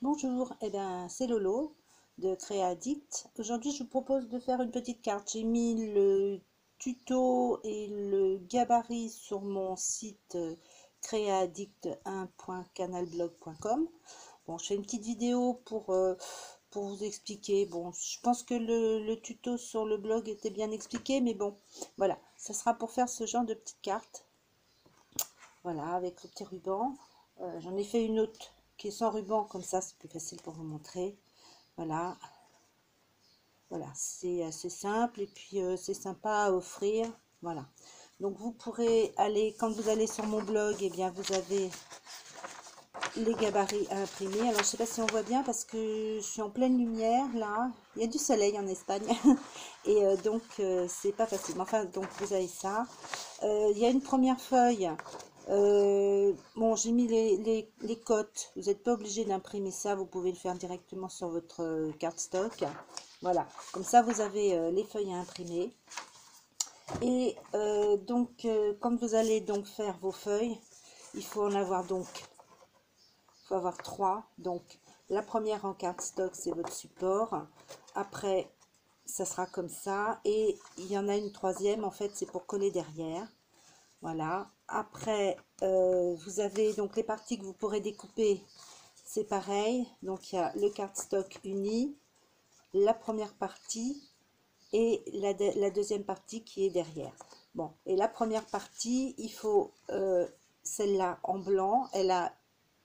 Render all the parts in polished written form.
Bonjour, c'est Lolo de Créaddict. Aujourd'hui, je vous propose de faire une petite carte. J'ai mis le tuto et le gabarit sur mon site créaddict1.canalblog.com. Bon, je fais une petite vidéo pour vous expliquer. Bon, je pense que le tuto sur le blog était bien expliqué, mais bon, voilà, ça sera pour faire ce genre de petite carte. Voilà, avec le petit ruban. J'en ai fait une autre qui est sans ruban, comme ça c'est plus facile pour vous montrer. Voilà, voilà, c'est assez simple et puis c'est sympa à offrir. Voilà, donc vous pourrez aller, quand vous allez sur mon blog, et bien vous avez les gabarits à imprimer. Alors je sais pas si on voit bien parce que je suis en pleine lumière là, il y a du soleil en Espagne et donc c'est pas facile. Enfin, donc vous avez ça. Il y a une première feuille. Bon, j'ai mis les cotes. Vous n'êtes pas obligé d'imprimer ça. Vous pouvez le faire directement sur votre cardstock. Voilà. Comme ça, vous avez les feuilles à imprimer. Et comme vous allez donc faire vos feuilles, il faut en avoir donc, il faut avoir trois. Donc, la première en cardstock, c'est votre support. Après, ça sera comme ça. Et il y en a une troisième, en fait, c'est pour coller derrière. Voilà. Après, vous avez donc les parties que vous pourrez découper. C'est pareil. Donc, il y a le cardstock uni, la première partie et la deuxième partie qui est derrière. Bon, et la première partie, il faut celle-là en blanc. Elle a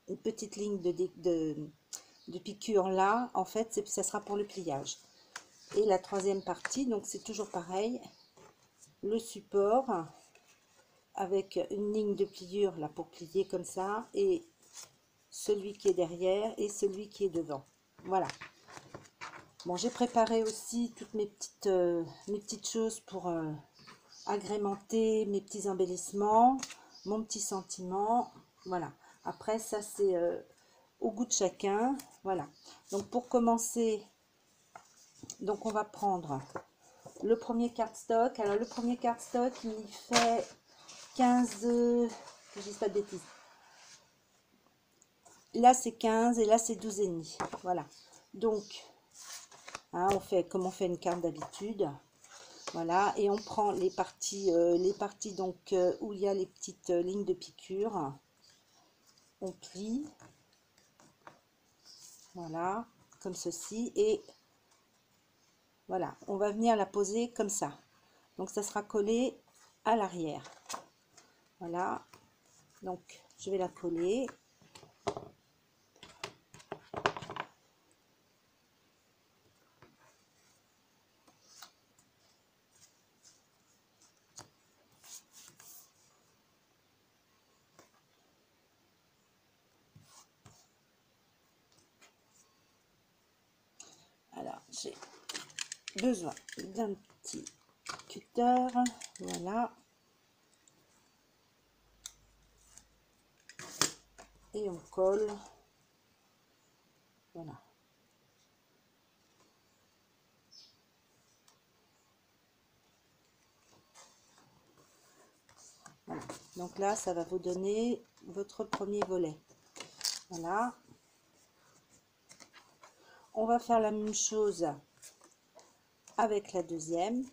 une petite ligne de piqûre là. En fait, ça sera pour le pliage. Et la troisième partie, donc c'est toujours pareil. Le support avec une ligne de pliure là pour plier comme ça, et celui qui est derrière et celui qui est devant. Voilà. Bon, j'ai préparé aussi toutes mes petites choses pour agrémenter mes petits embellissements, mon petit sentiment. Voilà. Après, ça c'est au goût de chacun. Voilà. Donc pour commencer, donc on va prendre le premier cardstock. Alors le premier cardstock, il fait 15, que je dise pas de bêtises. Là c'est 15 et là c'est 12 et demi. Voilà. Donc, hein, on fait comme on fait une carte d'habitude. Voilà, et on prend les parties donc où il y a les petites lignes de piqûre. On plie, voilà, comme ceci, et voilà, on va venir la poser comme ça. Donc ça sera collé à l'arrière. Voilà, donc je vais la coller. Alors, j'ai besoin d'un petit cutter, voilà, et on colle, voilà. Voilà. Donc là, ça va vous donner votre premier volet. Voilà. On va faire la même chose avec la deuxième.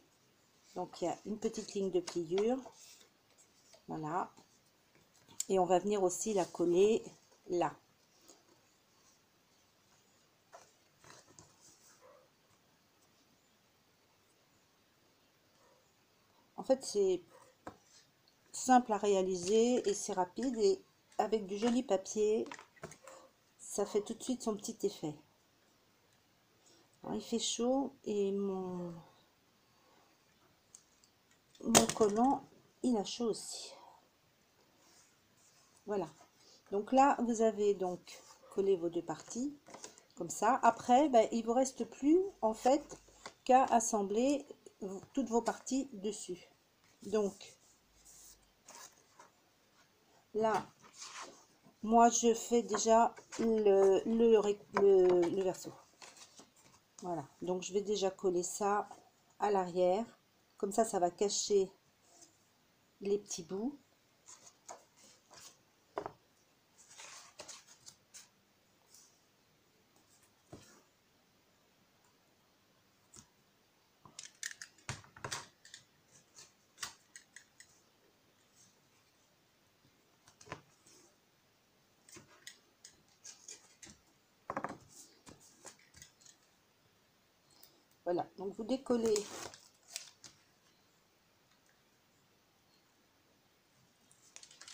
Donc il y a une petite ligne de pliure. Voilà. Et on va venir aussi la coller là. En fait, c'est simple à réaliser et c'est rapide, et avec du joli papier, ça fait tout de suite son petit effet. Alors, il fait chaud et mon collant, il a chaud aussi. Voilà. Donc là, vous avez donc collé vos deux parties comme ça. Après, ben, il vous reste plus en fait qu'à assembler toutes vos parties dessus. Donc là, moi je fais déjà le verso. Voilà, donc je vais déjà coller ça à l'arrière. Comme ça va cacher les petits bouts. Voilà, donc vous décollez.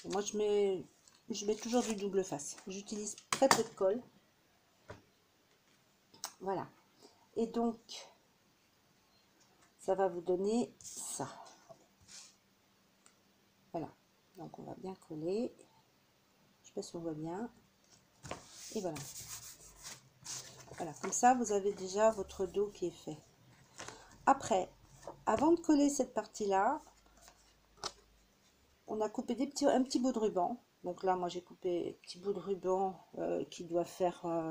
Moi je mets toujours du double face. J'utilise très peu de colle. Voilà. Et donc ça va vous donner ça. Voilà. Donc on va bien coller. Je sais pas si on voit bien. Et voilà. Voilà, comme ça vous avez déjà votre dos qui est fait. Après, avant de coller cette partie-là, on a coupé un petit bout de ruban. Donc là, moi j'ai coupé un petit bout de ruban qui doit faire à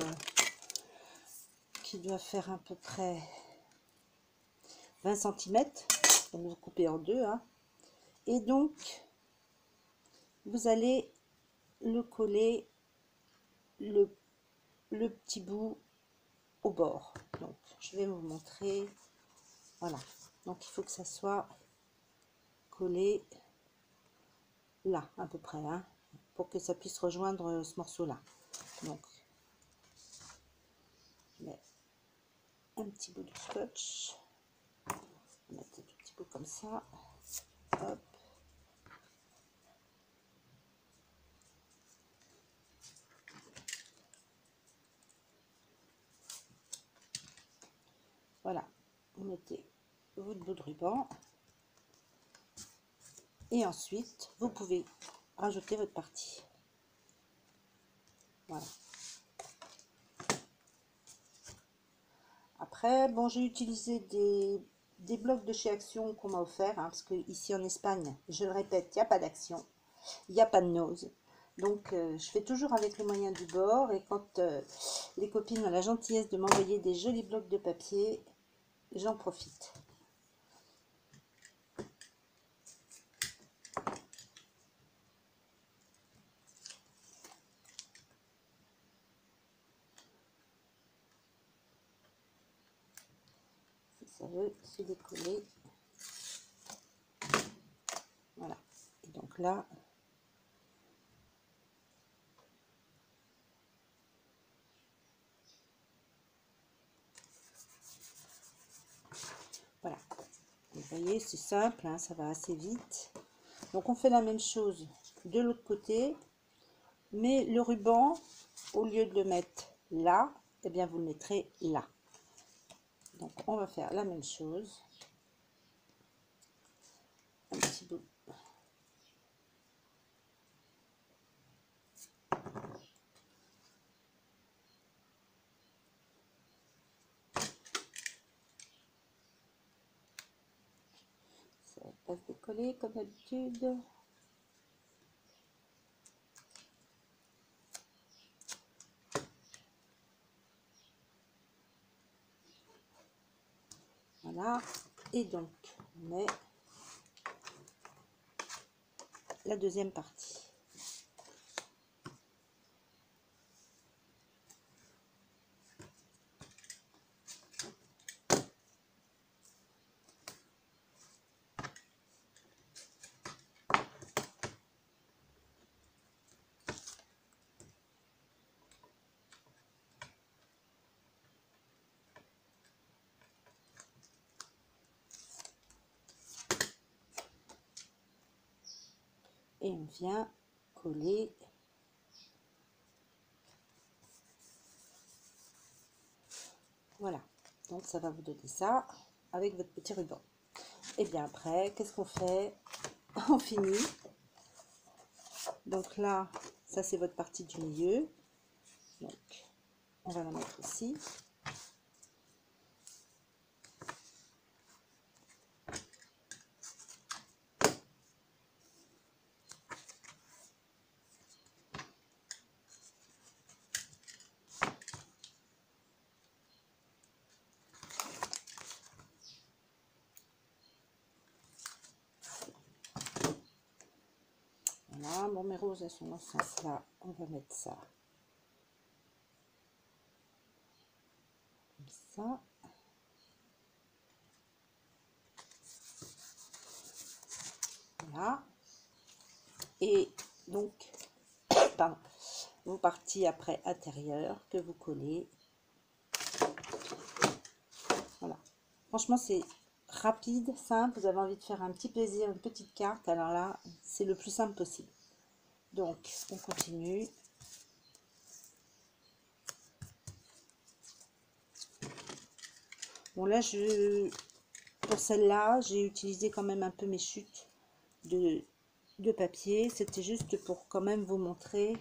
peu près 20 cm. Donc vous coupez en deux. Hein. Et donc, vous allez le coller le petit bout au bord. Donc, je vais vous montrer. Voilà. Donc, il faut que ça soit collé là, à peu près, hein, pour que ça puisse rejoindre ce morceau-là. Donc, je mets un petit bout de scotch. On va mettre un tout petit peu comme ça. Hop. Voilà, vous mettez votre bout de ruban et ensuite vous pouvez rajouter votre partie. Voilà. Après, bon, j'ai utilisé des blocs de chez Action qu'on m'a offert, hein, parce que ici en Espagne, je le répète, il n'y a pas d'Action, il n'y a pas de nose. Donc, je fais toujours avec les moyens du bord. Et quand les copines ont la gentillesse de m'envoyer des jolis blocs de papier, j'en profite. Si ça veut se décoller. Voilà. Et donc là, voilà. Vous voyez, c'est simple, hein, ça va assez vite. Donc on fait la même chose de l'autre côté, mais le ruban, au lieu de le mettre là, eh bien vous le mettrez là. Donc on va faire la même chose. Un petit bout. Ça va pas se décoller comme d'habitude. Voilà. Et donc on met la deuxième partie. Et on vient coller voilà, donc ça va vous donner ça avec votre petit ruban. Et bien après, qu'est-ce qu'on fait? On finit. Donc là, ça c'est votre partie du milieu. Donc on va la mettre ici. Voilà, bon, mes roses elles sont dans ce sens là, on va mettre ça comme ça. Voilà. Et donc, pardon, vos parties après intérieures que vous collez. Voilà. Franchement, c'est rapide, simple. Vous avez envie de faire un petit plaisir, une petite carte. Alors là, c'est le plus simple possible. Donc, on continue. Bon, là, pour celle-là, j'ai utilisé quand même un peu mes chutes de papier. C'était juste pour quand même vous montrer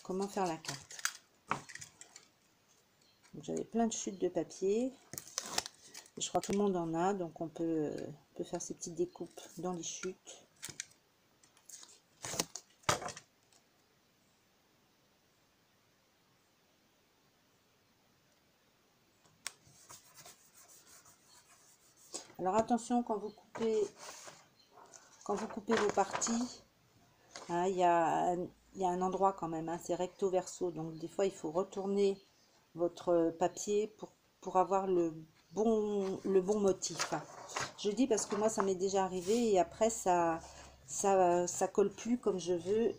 comment faire la carte. J'avais plein de chutes de papier. Je crois que tout le monde en a, donc on peut faire ces petites découpes dans les chutes. Alors attention quand vous coupez vos parties, hein, il y a un endroit quand même, hein, c'est recto verso, donc des fois il faut retourner votre papier pour avoir le bon motif. Je dis parce que moi ça m'est déjà arrivé et après ça colle plus comme je veux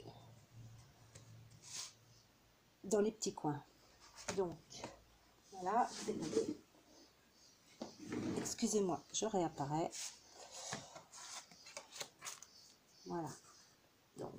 dans les petits coins. Donc voilà, c'est bon. Excusez-moi, je réapparais. Voilà. Donc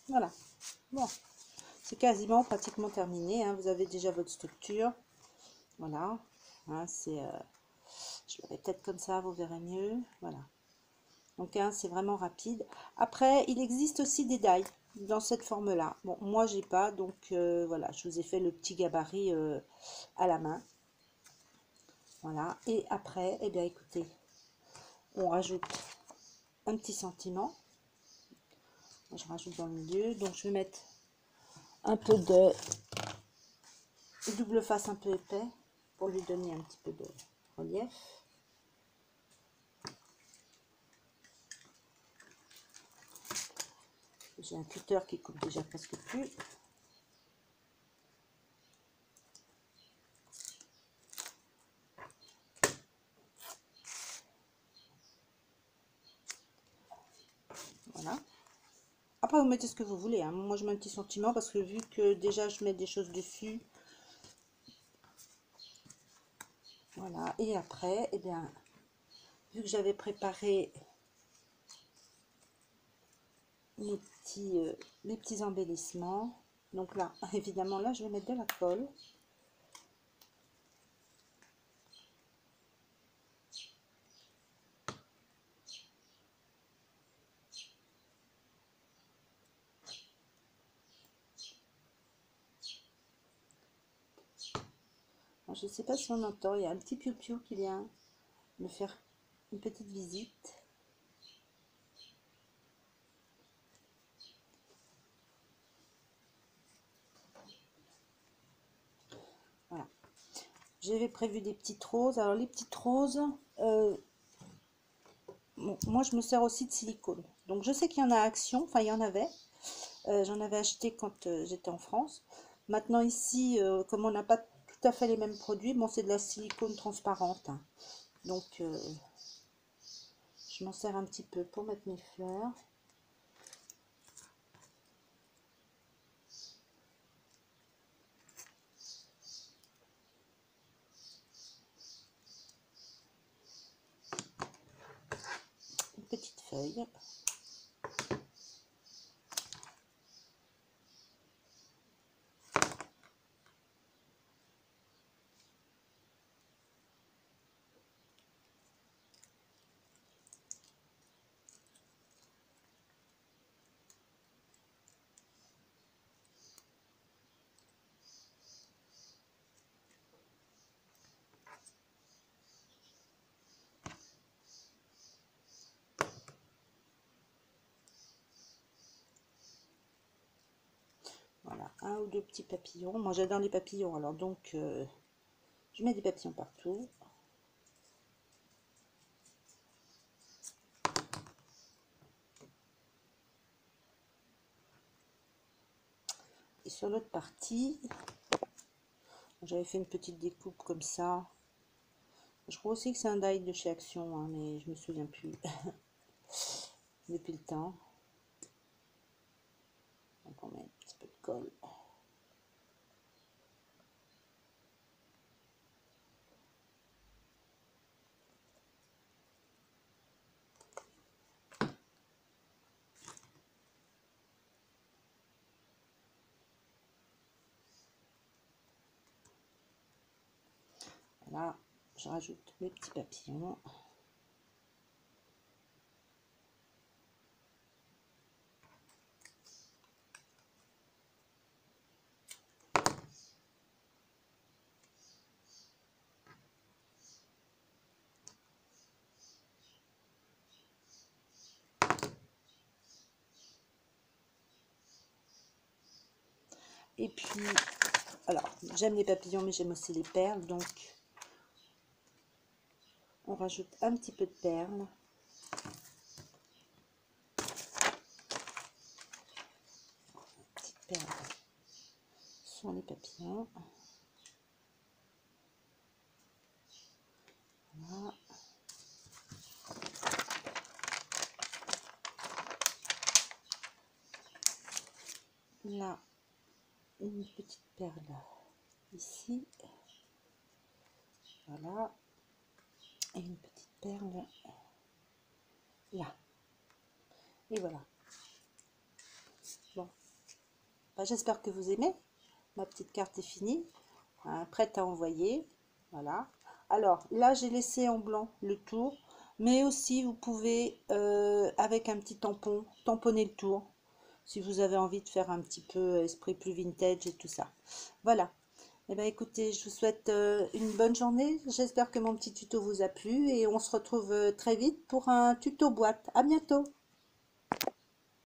voilà. Bon, c'est quasiment pratiquement terminé, hein. Vous avez déjà votre structure. Voilà. Hein, je le mets peut-être comme ça, vous verrez mieux. Voilà. Donc, hein, c'est vraiment rapide. Après, il existe aussi des die dans cette forme-là. Bon, moi, j'ai pas. Donc, voilà, je vous ai fait le petit gabarit à la main. Voilà. Et après, eh bien, écoutez, on rajoute un petit sentiment. Je rajoute dans le milieu. Donc, je vais mettre un peu de double face un peu épais pour lui donner un petit peu de relief. J'ai un cutter qui coupe déjà presque plus. Voilà. Après, vous mettez ce que vous voulez, hein. Moi, je mets un petit sentiment parce que vu que déjà, je mets des choses dessus. Voilà. Et après, eh bien, vu que j'avais préparé mes petits embellissements. Donc là, évidemment, là, je vais mettre de la colle. Alors, je ne sais pas si on entend, il y a un petit piou-piou qui vient me faire une petite visite. Voilà. J'avais prévu des petites roses. Alors, les petites roses, bon, moi, je me sers aussi de silicone. Donc, je sais qu'il y en a à Action, enfin, il y en avait. J'en avais acheté quand j'étais en France. Maintenant, ici, comme on n'a pas tout à fait les mêmes produits, bon, c'est de la silicone transparente, hein. Donc, je m'en sers un petit peu pour mettre mes fleurs. Une petite feuille. Voilà, un ou deux petits papillons. Moi, j'adore les papillons, alors donc, je mets des papillons partout. sur l'autre partie. J'avais fait une petite découpe comme ça. Je crois aussi que c'est un die de chez Action, hein, mais je me souviens plus depuis le temps. Donc on met un petit peu de colle. Là, je rajoute mes petits papillons. Et puis, alors, j'aime les papillons, mais j'aime aussi les perles, donc on rajoute un petit peu de perles. Petite perle sur les papillons. Voilà. Là, une petite perle ici. Voilà. Et une petite perle là. Et voilà. Bon. Bah, j'espère que vous aimez. Ma petite carte est finie. Prête à envoyer. Voilà. Alors, là, j'ai laissé en blanc le tour. Mais aussi, vous pouvez, avec un petit tampon, tamponner le tour. Si vous avez envie de faire un petit peu esprit plus vintage et tout ça. Voilà. Eh bien, écoutez, je vous souhaite une bonne journée. J'espère que mon petit tuto vous a plu. Et on se retrouve très vite pour un tuto boîte. À bientôt.